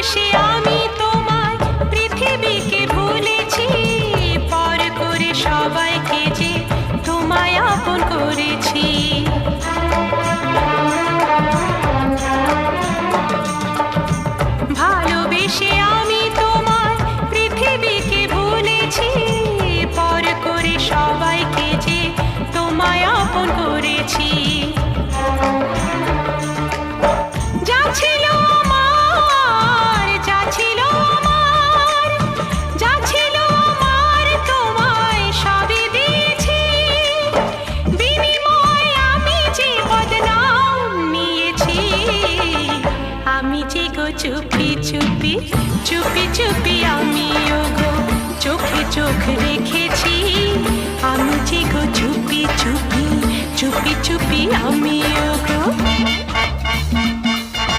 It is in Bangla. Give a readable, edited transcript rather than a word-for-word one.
ভালোবেসে আমি তোমায় পৃথিবীকে ভুলেছি, পর করে সবাইকে যে তোমায় আপন করেছি। ভালোবেসে আমি তোমায় পৃথিবীকে ভুলেছি, পর করে সবাইকে যে তোমায় আপন করেছি। যা ছিল আমার, যা ছিল আমার, যা ছিল আমার তোমায় সবই দিয়েছি। বিনিময়ে আমি যে বদনাম নিয়েছি, আমি যে গো চুপি চুপি চুপি চুপি আমিও গো চোখে চোখ রেখেছি। আমি যে গো চুপি চুপি চুপি চুপি আমিও গো।